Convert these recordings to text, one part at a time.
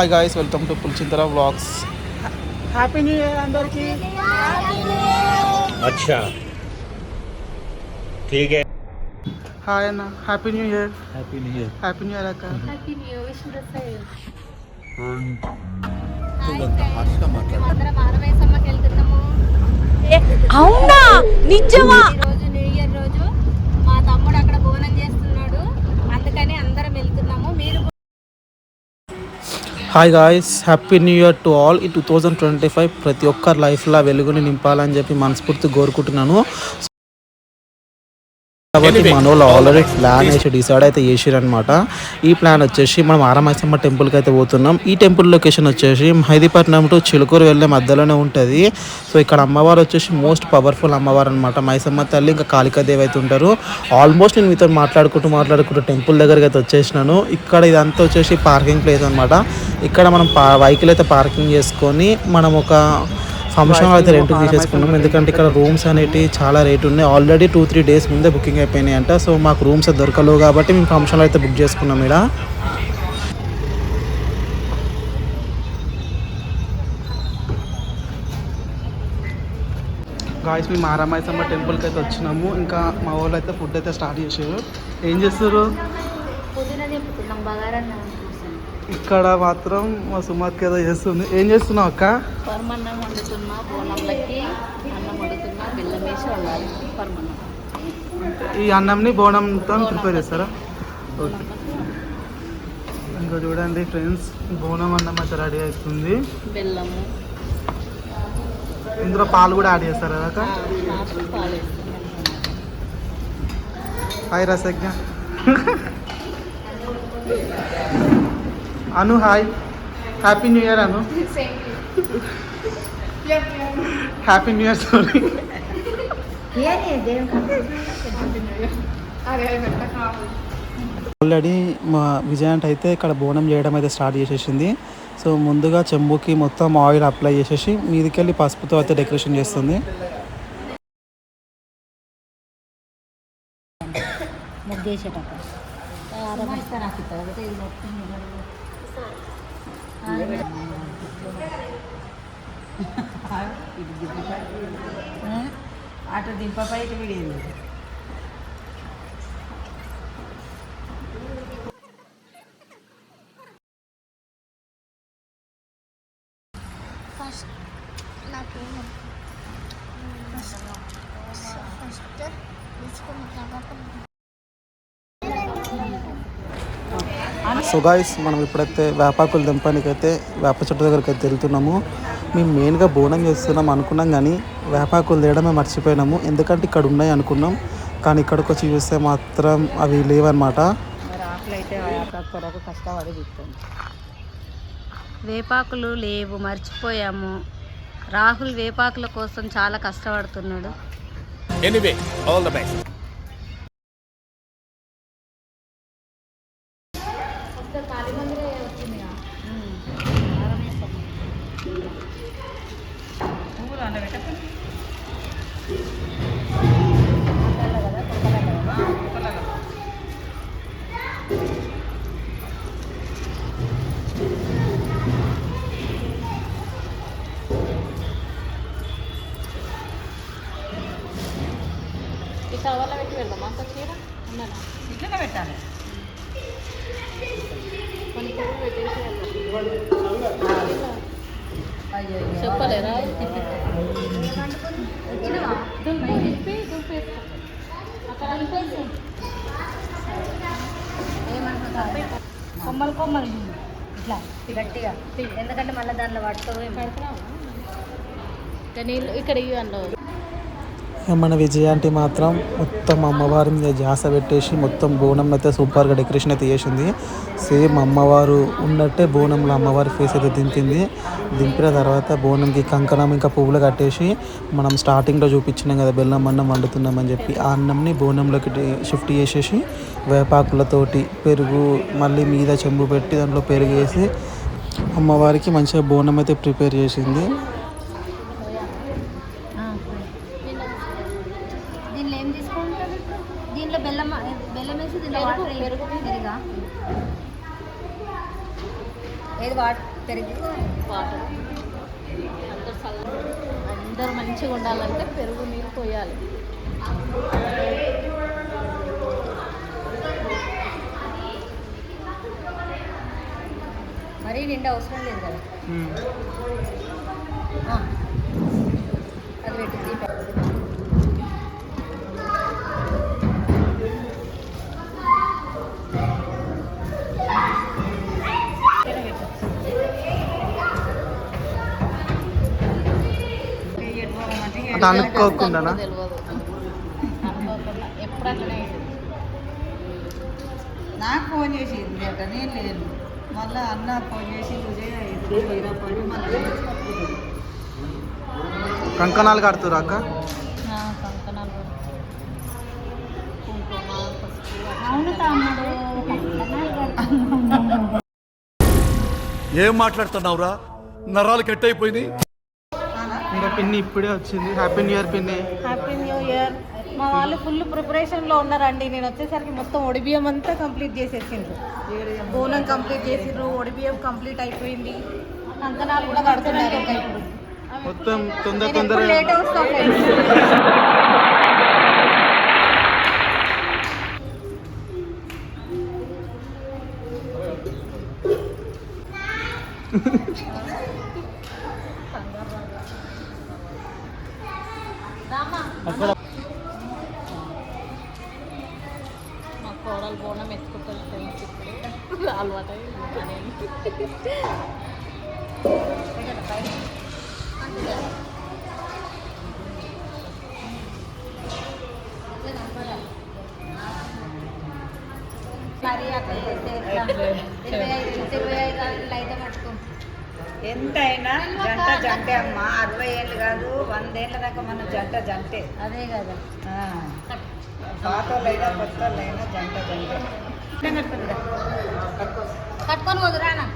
Hi guys, welcome to Pulchintala vlogs. Happy new year అందరికి. अच्छा ठीक है. హాయ్ అన్న, happy new year. Happy new year. Happy new year అక్క. Happy new year. Wish the same. అవునా నిజమా? ఈరోజు న్యూ ఇయర్ రోజు మా తమ్ముడు అక్కడ బోనం చేస్తున్నాడు, అందుకని అందరం వెళ్తున్నాము. మీరు hi guys, happy new year to all. ఈ 2025 ప్రతి ఒక్కరి లైఫ్లో వెలుగుని నింపాలని చెప్పి మనస్ఫూర్తి కోరుకుంటున్నాను. కాబట్టి మన వాళ్ళు ఆల్రెడీ ప్లాన్ వేసి డిసైడ్ అయితే చేసిరనమాట. ఈ ప్లాన్ వచ్చేసి మనం ఆరమైసమ్మ టెంపుల్కి అయితే పోతున్నాం. ఈ టెంపుల్ లొకేషన్ వచ్చేసి మెహదీపట్నం టు చిలుకూరు వెళ్ళే మధ్యలోనే ఉంటుంది. సో ఇక్కడ అమ్మవారు వచ్చేసి మోస్ట్ పవర్ఫుల్ అమ్మవారు అనమాట. మైసమ్మ తల్లి ఇంకా కాళికాదేవి అయితే ఉంటారు. ఆల్మోస్ట్ నేను మీతో మాట్లాడుకుంటూ టెంపుల్ దగ్గరికి అయితే వచ్చేసినాను. ఇక్కడ ఇదంతా వచ్చేసి పార్కింగ్ ప్లేస్ అనమాట. ఇక్కడ మనం వెహికల్ అయితే పార్కింగ్ చేసుకొని మనం ఒక ఫంక్షన్ అయితే రెంట్కి తీసేసుకున్నాం. ఎందుకంటే ఇక్కడ రూమ్స్ అనేవి చాలా రేట్ ఉన్నాయి. ఆల్రెడీ 2-3 డేస్ ముందే బుకింగ్ అయిపోయినాయి అంట. సో మాకు రూమ్స్ దొరకలేవు కాబట్టి మేము ఫంక్షన్లో అయితే బుక్ చేసుకున్నాం. ఇక్కడ గాయస్ మేము ఆరామైసమ్మ టెంపుల్కి అయితే వచ్చినాము. ఇంకా మా వాళ్ళు అయితే ఫుడ్ అయితే స్టార్ట్ చేసారు. ఏం చేస్తారు ఇక్కడ మాత్రం మా సుమార్కి ఏదో చేస్తుంది. ఏం చేస్తున్నావు అక్క? పరమన్నం వండుతున్నా, బోనంలకి అన్నం వండుతున్నా, బెల్లం వేసి వండాలి పరమన్నం. ఈ అన్నంని బోనంతో ప్రిపేర్ చేస్తారా? ఓకే. ఇంకా చూడండి ఫ్రెండ్స్, బోనం అన్నం అయితే రెడీ అవుతుంది. బెల్లము, ఇందులో పాలు కూడా యాడ్ చేస్తారు కదా అక్క? పాలు. Hi Rasagna. Anu hi, happy new year Anu. Happy new year. Sorry. Already మా విజయాంట్ అయితే ఇక్కడ బోనం చేయడం అయితే స్టార్ట్ చేసేసింది. సో ముందుగా చెంబుకి మొత్తం ఆయిల్ అప్లై చేసేసి మీదికెళ్ళి పసుపుతో అయితే డెకరేషన్ చేస్తుంది. అటు దింపపై ఇటు విడిగింది. సో గాయ్స్, మనం ఇప్పుడైతే వేపాకులు దింపడానికి అయితే వేప చెట్టు దగ్గరికి అయితే వెళ్తున్నాము. మేము మెయిన్గా బోనం చేస్తున్నాం అనుకున్నాం, కానీ వేపాకులు తేయడమే మర్చిపోయినాము. ఎందుకంటే ఇక్కడ ఉన్నాయి అనుకున్నాం, కానీ ఇక్కడికి వచ్చి చూస్తే మాత్రం అవి లేవన్నమాట. వేపాకులు లేవు, మర్చిపోయాము. రాహుల్ వేపాకుల కోసం చాలా కష్టపడుతున్నాడు. Anyway, all the best. టవర్లో పెట్టి వెళ్దాం. అంత చీర ఉన్నారా? ఇట్లనే పెట్టాలి. కొన్ని పువ్వులు పెట్టేసి చెప్పలేరా? కొమ్మలు కొమ్మలు ఇట్లా గట్టిగా, ఎందుకంటే మళ్ళీ దాంట్లో పట్టుకోవే నీళ్ళు ఇక్కడ ఇవ్వండి. మన విజయాంటి మాత్రం మొత్తం అమ్మవారి మీద జాస పెట్టేసి మొత్తం బోనం అయితే సూపర్గా డెకరేషన్ అయితే చేసింది. సేమ్ అమ్మవారు ఉన్నట్టే బోనంలో అమ్మవారి ఫేస్ అయితే దింపిన తర్వాత బోనంకి కంకణం ఇంకా పువ్వులు కట్టేసి మనం స్టార్టింగ్లో చూపించినాం కదా బెల్లం అన్నం వండుతున్నామని చెప్పి, ఆ అన్నంని బోనంలోకి షిఫ్ట్ చేసేసి వేపాకులతోటి పెరుగు మళ్ళీ మీద చెంబు పెట్టి దాంట్లో పెరుగు వేసి అమ్మవారికి మంచిగా బోనం అయితే ప్రిపేర్ చేసింది. బెల్లం వేసి దీంట్లో వాటర్ ఏది వాటర్ పెరిగి వాటర్ అందరూ మంచిగా ఉండాలంటే పెరుగు నీళ్ళు పోయాలి. మరీ నిండా అవసరం లేదు కదా. అది పెట్టి అంటే అనుకోకుండానా? తెలియదు, అనుకోకుండా ఎప్పుడు అట్లనే నాకు ఫోన్ చేసింది అట, నేను లేను. మళ్ళీ అన్న ఫోన్ చేసి కంకణాలు కడుతురా అక్క? కంకణాలు కుంకుమ పసుపు. అవును తమ్ముడు. ఏం మాట్లాడుతున్నావురా? నరాలు కట్ అయిపోయింది. ఇంకా పిన్ని ఇప్పుడే వచ్చింది. హ్యాపీ న్యూ ఇయర్ పిన్ని. Happy new year. మా వాళ్ళు ఫుల్ ప్రిపరేషన్లో ఉన్నారండి. నేను వచ్చేసరికి మొత్తం ఒడిబియ్యం అంతా కంప్లీట్ చేసేసిండ్రు. బోనం కంప్లీట్ చేసిండ్రు, ఒడిబియ్యం కంప్లీట్ అయిపోయింది, కంకణాలు కూడా కడుతున్నారు. ఇంకా ఇప్పుడు మొత్తం తొందర నేను తొందర ఎప్పుడు లేట్ వస్తాం ఫ్రెండ్స్. మా కోడలు బోనం ఎత్తుకుంటారు ఫ్రెండ్స్. ఇప్పుడు అలవాటు మరి అట్లా చేస్తే ఎట్లా? 25 అయితే పట్టుకో. ఎంతైనా జంట జంటే అమ్మ. 60 ఏళ్ళు కాదు, 100 ఏళ్ళ దాకా మన జంట జంటే. అదే కదా. పాతోళ్ళైనా కొత్తోళ్ళైనా జంట జంటే. కట్టుకొని వదురానా.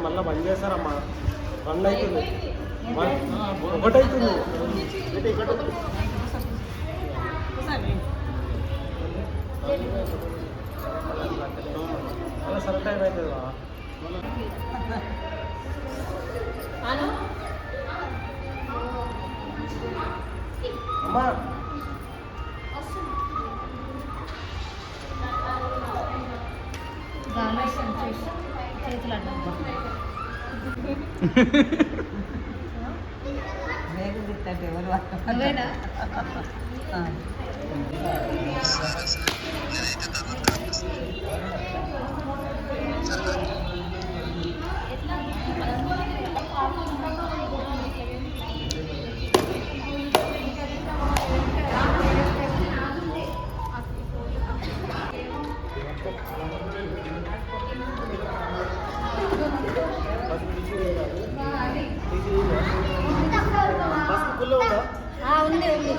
మళ్ళీ బంద్ చేస్తారమ్మా. 1 అవుతుంది, 1 అవుతుంది. సరే టైం అవుతుందా? అమ్మా చేతులు అడ్డం వేగం తిట్టే ఎవరు అవేనా? ఉంది ఉంది.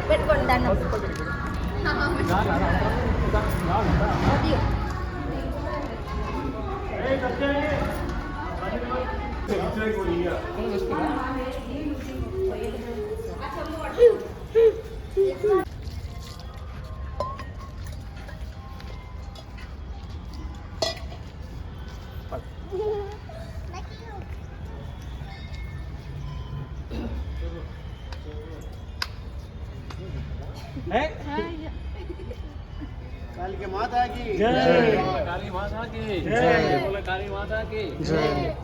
పెట్టుకోండి దండం. काली माता की जय, काली माता की जय, काली माता की जय.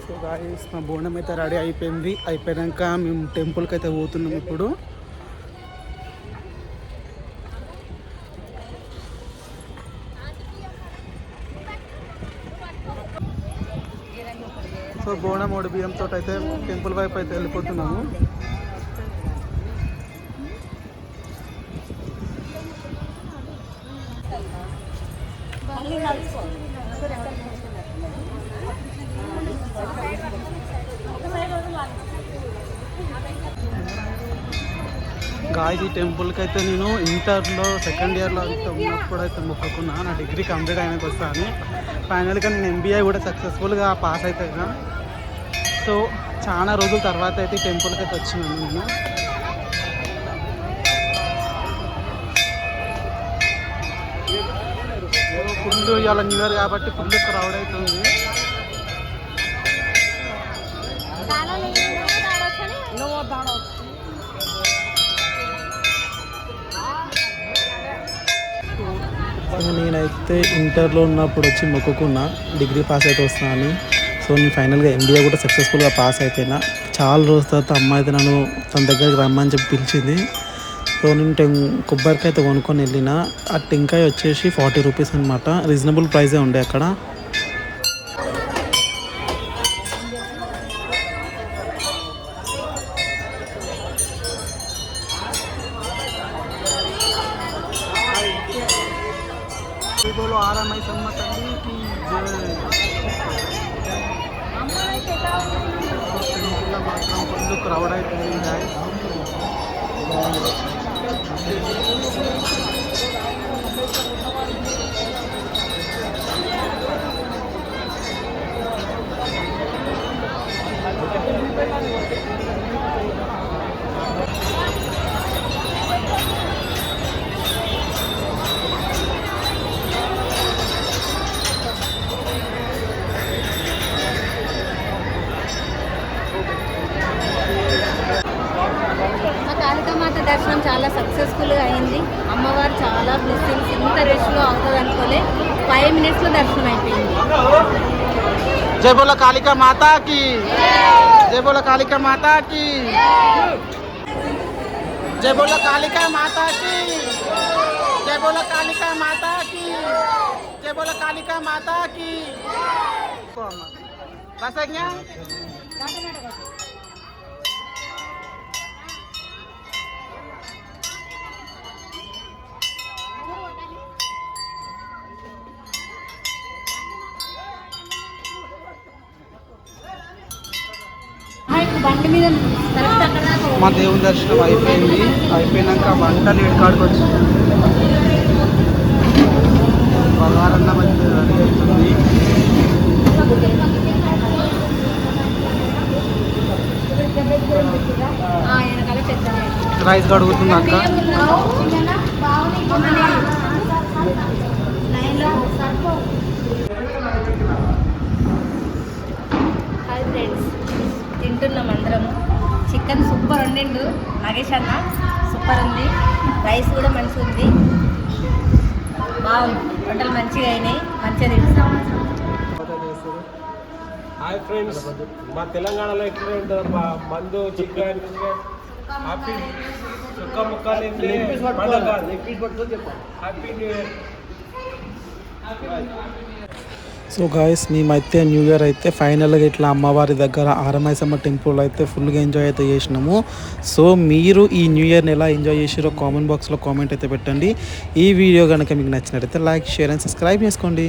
సో గాయస్ మా బోనం అయితే రెడీ అయిపోయింది. అయిపోయాక మేము టెంపుల్కి అయితే పోతున్నాం ఇప్పుడు. సో బోనం ఓడి బియ్యంతో అయితే టెంపుల్ వైపు అయితే వెళ్ళిపోతున్నాము. గాయస్ ఈ టెంపుల్కి అయితే నేను ఇంటర్లో సెకండ్ ఇయర్లో అయితే ఉన్నప్పుడు అయితే మొక్కుకున్నా నా డిగ్రీ కంప్లీట్ అయినాక వస్తా అని. ఫైనల్గా నేను ఎంబీఐ కూడా సక్సెస్ఫుల్గా పాస్ అయిపోయినా. సో చాలా రోజుల తర్వాత అయితే ఈ టెంపుల్కి అయితే వచ్చినాను నేను. ఫుల్ ఇవాళ న్యూ ఇయర్ కాబట్టి ఫుల్ క్రౌడ్ అవుతుంది. నేనైతే ఇంటర్లో ఉన్నప్పుడు వచ్చి మొక్కుకున్నా డిగ్రీ పాస్ అయితే వస్తున్నా అని. సో నేను ఫైనల్గా ఎంబీఏ కూడా సక్సెస్ఫుల్గా పాస్ అయిపోయినా. చాలా రోజుల తర్వాత అమ్మ అయితే నన్ను తన దగ్గరికి రమ్మని చెప్పి పిలిచింది. సో నేను కొబ్బరికాయ అయితే కొనుక్కొని వెళ్ళిన. ఆ టెంకాయ వచ్చేసి 40 రూపీస్ అనమాట. రీజనబుల్ ప్రైజే ఉండే అక్కడ. बोलो आराम सम्मा तल्ली की जय. టెంపుల్లో మాత్రం ఫుల్ క్రౌడ్ అవుతుంది గాయస్. కాళికామాత దర్శనం చాలా సక్సెస్ఫుల్గా అయింది. అమ్మవారు చాలా బ్లెస్సింగ్స్, ఇంత రష్లో అవుతుంది అనుకోలే. 5 మినిట్స్లో దర్శనం అయిపోయింది. జై బోలో కాళికా మాతా की జై బోలో కాళికా మాతా की జై బోలో కాళికా మాతా की జై బోలో కాళికా మాతా की జై బోలో కాళికా మాతా की. rasanya బండి మీద కరెక్ట్ అక్కడ మా దేవుని దర్శనం అయిపోయింది. అయిపోయినాక వంట నీటి కాడికి వచ్చింది. బగారన్నం అయితే రెడీ అవుతుంది. వెనకాల పెద్ద రైస్ కడుగుతుంది అక్క. హాయ్ ఫ్రెండ్స్, తింటున్నాం అందరము. చికెన్ సూపర్ వండిండు నాగేష్ అన్న, సూపర్ ఉంది. రైస్ కూడా మంచిగా ఉంది, బాగుంది. వంటలు మంచిగా అయినాయి, మంచిగా తింటాం. హాయ్ ఫ్రెండ్స్, మా తెలంగాణలో ఎట్లా ఉంటుంది మందు చికెన్ హ్యాపీ చుక్క ముక్క happy new year. So guys మేమైతే న్యూ ఇయర్ అయితే ఫైనల్గా ఇట్లా అమ్మవారి దగ్గర ఆరమైసమ్మ టెంపుల్ అయితే ఫుల్గా ఎంజాయ్ అయితే చేసినాము. సో మీరు ఈ న్యూ ఇయర్ని ఎలా ఎంజాయ్ చేసారో కామెంట్ బాక్స్లో కామెంట్ అయితే పెట్టండి. ఈ వీడియో కనుక మీకు నచ్చినట్టయితే లైక్, షేర్ అండ్ సబ్స్క్రైబ్ చేసుకోండి.